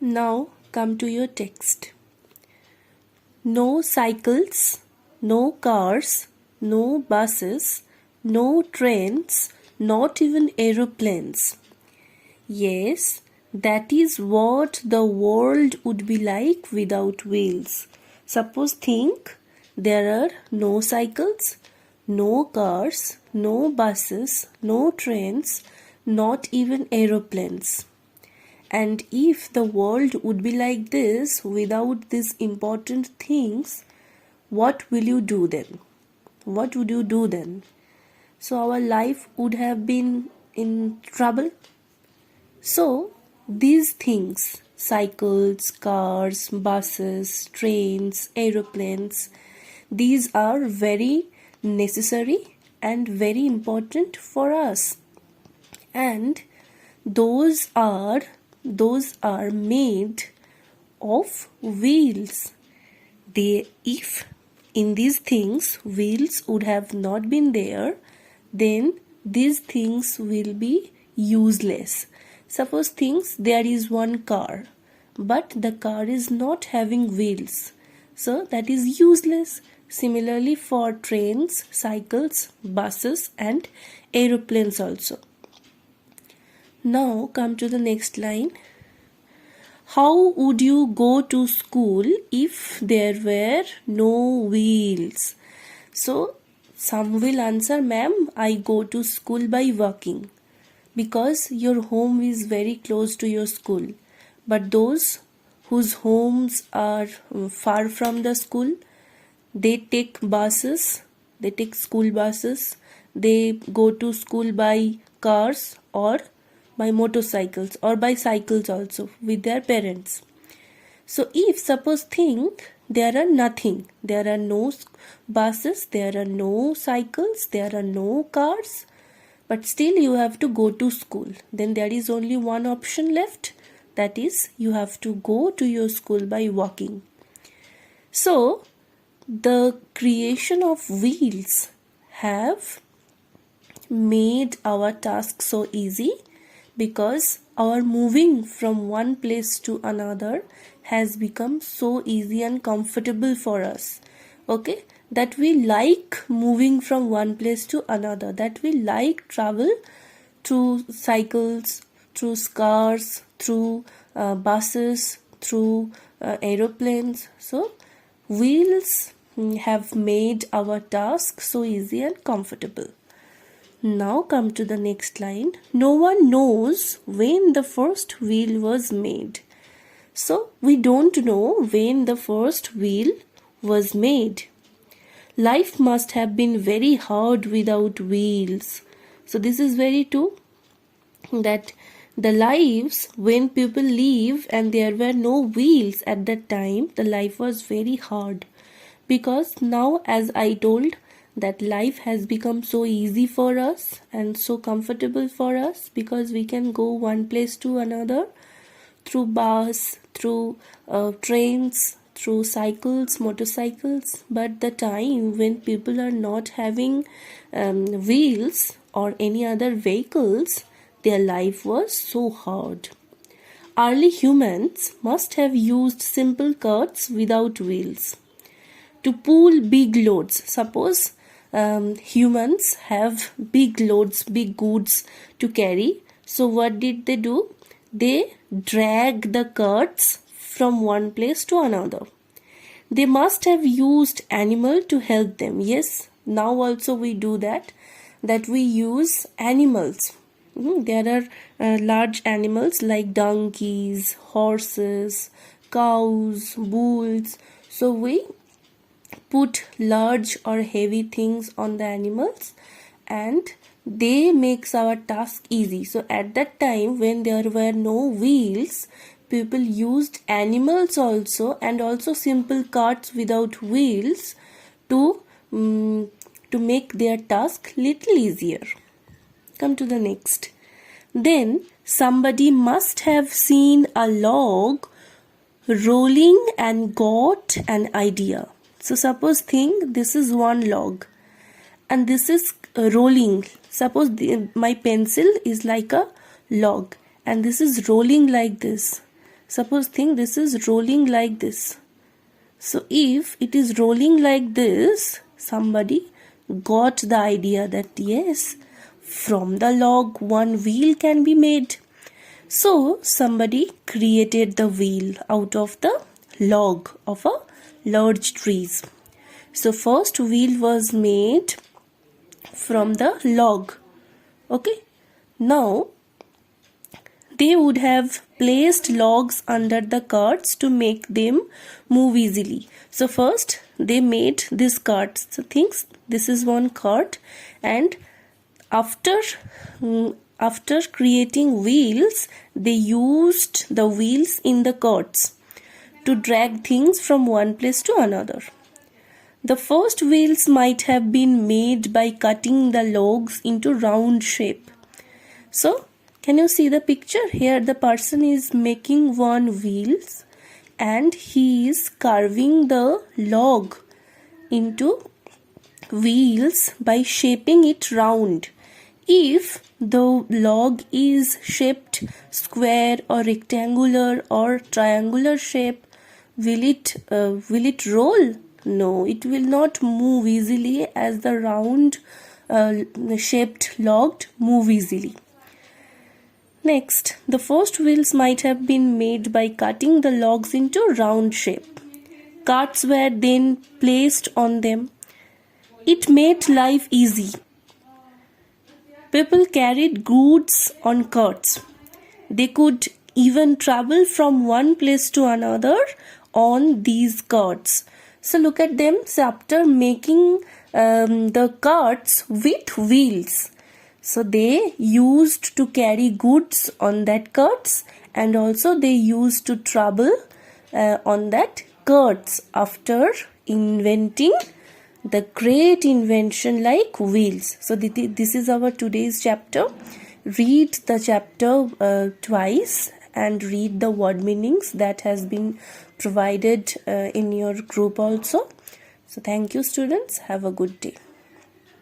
Now come to your text. No cycles, no cars, no buses, no trains, not even aeroplanes. Yes, that is what the world would be like without wheels. Suppose think there are no cycles, no cars, no buses, no trains, not even aeroplanes. And if the world would be like this without these important things, what will you do then? What would you do then? So our life would have been in trouble. So these things, cycles, cars, buses, trains, aeroplanes, these are very necessary and very important for us. And those are made of wheels. If in these things wheels would have not been there, then these things will be useless. Suppose things there is one car, but the car is not having wheels, so that is useless. Similarly for trains, cycles, buses and aeroplanes also. Now come to the next line. How would you go to school if there were no wheels? So some will answer, ma'am, I go to school by walking, because your home is very close to your school. But those whose homes are far from the school, they take buses, they take school buses, they go to school by cars or by motorcycles or by cycles also with their parents. So if suppose think there are nothing, there are no buses, there are no cycles, there are no cars, but still you have to go to school, then there is only one option left, that is you have to go to your school by walking. So the creation of wheels have made our task so easy, because our moving from one place to another has become so easy and comfortable for us. Okay, that we like moving from one place to another, that we like travel through cycles, through cars, through buses, through aeroplanes. So wheels have made our task so easy and comfortable. Now come to the next line. No one knows when the first wheel was made. So we don't know when the first wheel was made. Life must have been very hard without wheels. So this is very true, that the lives when people live and there were no wheels at that time, the life was very hard. Because now, as I told, that life has become so easy for us and so comfortable for us, because we can go one place to another through bus, through trains, through cycles, motorcycles. But the time when people are not having wheels or any other vehicles, their life was so hard. Early humans must have used simple carts without wheels to pull big loads. Suppose humans have big loads, big goods to carry. So what did they do? They drag the carts from one place to another. They must have used animal to help them. Yes, now also we do that we use animals. There are large animals like donkeys, horses, cows, bulls. So we put large or heavy things on the animals and they makes our task easy. So at that time when there were no wheels, people used animals also, and also simple carts without wheels to make their task little easier. Come to the next. Then somebody must have seen a log rolling and got an idea. So suppose think this is one log and this is rolling. Suppose my pencil is like a log and this is rolling like this. Suppose think this is rolling like this. So if it is rolling like this, somebody got the idea that yes, from the log one wheel can be made. So somebody created the wheel out of the log of a large trees. So first wheel was made from the log. Okay. Now they would have placed logs under the carts to make them move easily. So first they made this cart. So think this is one cart, and after creating wheels, they used the wheels in the carts to drag things from one place to another. The first wheels might have been made by cutting the logs into round shape. So, can you see the picture? Here the person is making one wheels and he is carving the log into wheels by shaping it round. If the log is shaped square or rectangular or triangular shape, will it roll? No, it will not move easily as the round shaped log move easily. Next, the first wheels might have been made by cutting the logs into round shape. Carts were then placed on them. It made life easy. People carried goods on carts. They could even travel from one place to another on these carts. So look at them. So after making the carts with wheels, so they used to carry goods on that carts, and also they used to travel on that carts after inventing the great invention like wheels. So this is our today's chapter. Read the chapter twice and read the word meanings that has been provided in your group also. So thank you students. Have a good day.